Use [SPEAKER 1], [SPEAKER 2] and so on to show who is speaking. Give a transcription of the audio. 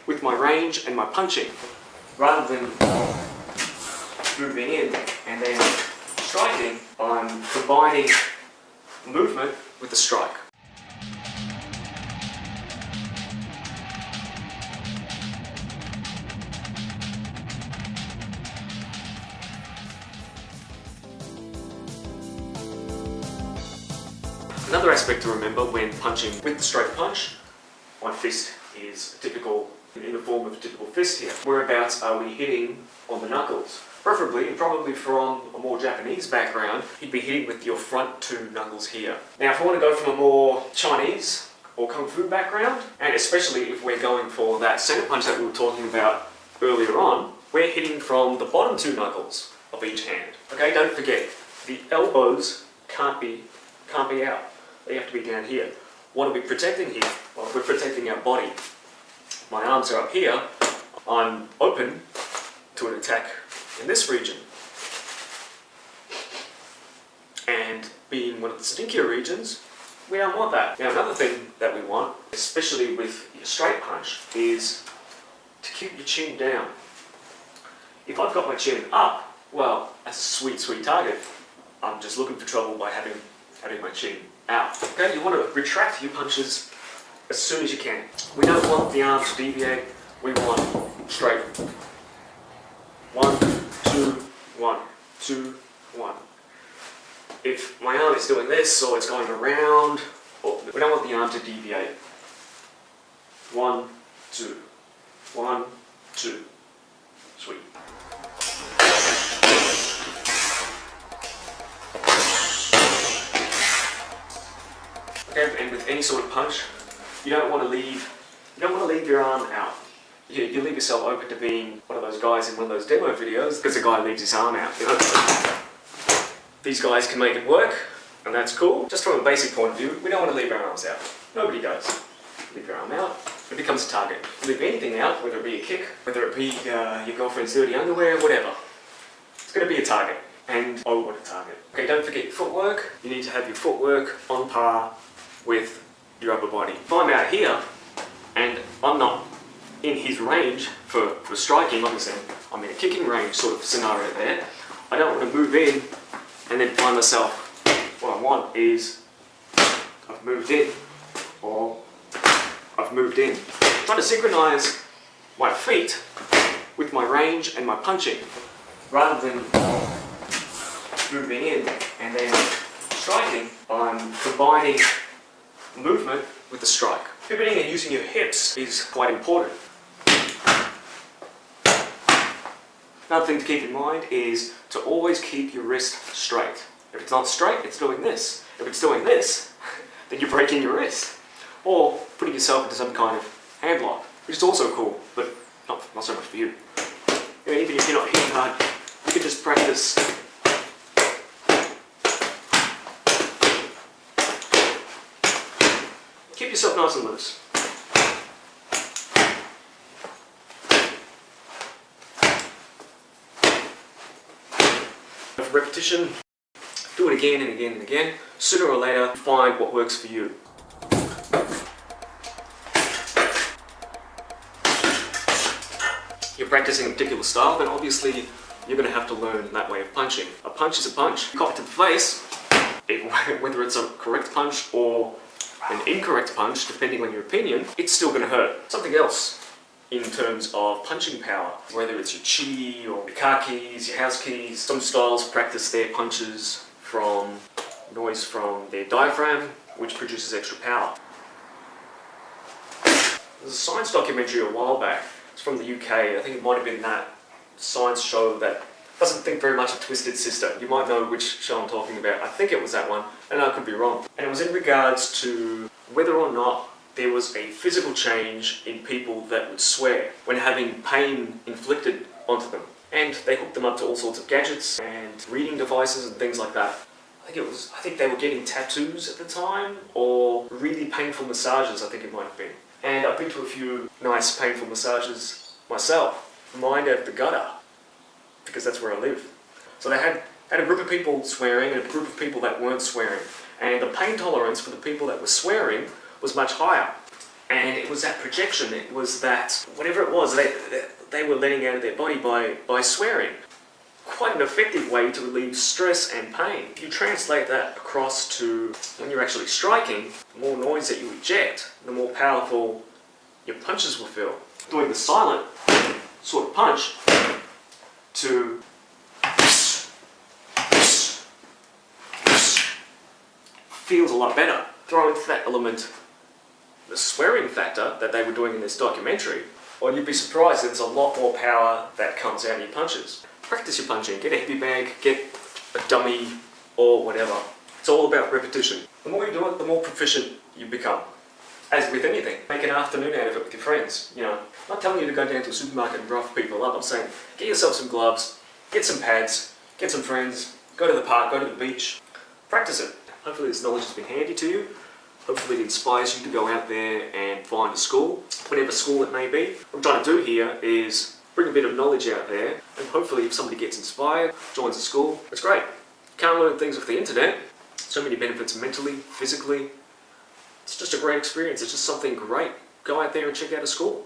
[SPEAKER 1] with my range and my punching, rather than moving in and then striking. I'm combining movement with the strike. Another aspect to remember when punching with the straight punch, my fist is typical, in the form of a typical fist here. Whereabouts are we hitting on the knuckles? Preferably, and probably from a more Japanese background, you'd be hitting with your front two knuckles here. Now if I want to go from a more Chinese or Kung Fu background, and especially if we're going for that center punch that we were talking about earlier on, we're hitting from the bottom two knuckles of each hand. Okay, don't forget, the elbows can't be out. They have to be down here. What are we protecting here? Well, we're protecting our body. My arms are up here. I'm open to an attack in this region. And being one of the stinkier regions, we don't want that. Now another thing that we want, especially with your straight punch, is to keep your chin down. If I've got my chin up, well, that's a sweet, sweet target. I'm just looking for trouble by having my chin out. Okay, you want to retract your punches as soon as you can. We don't want the arm to deviate. We want straight. 1, 2, 1, 2, 1. If my arm is doing this or it's going around, we don't want the arm to deviate. 1, 2, 1, 2. Sweet. Okay, and with any sort of punch, you don't want to leave your arm out. You leave yourself open to being one of those guys in one of those demo videos because the guy leaves his arm out. You know? These guys can make it work, and that's cool. Just from a basic point of view, we don't want to leave our arms out. Nobody does. Leave your arm out, it becomes a target. Leave anything out, whether it be a kick, whether it be your girlfriend's dirty underwear, whatever. It's going to be a target. And oh, what a target. Okay, don't forget your footwork. You need to have your footwork on par with your upper body. If I'm out here and I'm not in his range for striking, obviously I'm in a kicking range sort of scenario there, I don't want to move in and then find myself, what I want is I've moved in or I've moved in. I'm trying to synchronize my feet with my range and my punching rather than moving in and then striking. I'm combining movement with the strike. Pivoting and using your hips is quite important. Another thing to keep in mind is to always keep your wrist straight. If it's not straight, it's doing this. If it's doing this, then you're breaking your wrist. Or putting yourself into some kind of hand lock, which is also cool, but not so much for you. Even if you're not hitting hard, you can just practice. Keep yourself nice and loose. For repetition, do it again and again and again. Sooner or later, find what works for you. You're practicing a particular style, then obviously you're going to have to learn that way of punching. A punch is a punch. Cop it to the face, whether it's a correct punch or an incorrect punch, depending on your opinion, it's still going to hurt. Something else in terms of punching power, whether it's your chi or your car keys, your house keys, some styles practice their punches from noise from their diaphragm, which produces extra power. There's a science documentary a while back. It's from the UK. I think it might have been that science show that doesn't think very much of Twisted Sister. You might know which show I'm talking about. I think it was that one, and I could be wrong. And it was in regards to whether or not there was a physical change in people that would swear when having pain inflicted onto them. And they hooked them up to all sorts of gadgets and reading devices and things like that. I think they were getting tattoos at the time, or really painful massages, I think it might have been. And I've been to a few nice painful massages myself. Mine out of the gutter, because that's where I live. So they had a group of people swearing and a group of people that weren't swearing. And the pain tolerance for the people that were swearing was much higher. And it was that projection, it was that, whatever it was, they were letting out of their body by swearing. Quite an effective way to relieve stress and pain. If you translate that across to when you're actually striking, the more noise that you eject, the more powerful your punches will feel. Doing the silent sort of punch to feels a lot better. Throw into that element the swearing factor that they were doing in this documentary, or you'd be surprised there's a lot more power that comes out of your punches. Practice your punching, get a heavy bag, get a dummy, or whatever. It's all about repetition. The more you do it, the more proficient you become. As with anything, make an afternoon out of it with your friends. You know, I'm not telling you to go down to a supermarket and rough people up. I'm saying, get yourself some gloves, get some pads, get some friends, go to the park, go to the beach, practice it. Hopefully this knowledge has been handy to you. Hopefully it inspires you to go out there and find a school, whatever school it may be. What I'm trying to do here is bring a bit of knowledge out there, and hopefully if somebody gets inspired, joins a school, it's great. Can't learn things off the internet. So many benefits mentally, physically. It's just a great experience. It's just something great. Go out there and check out a school.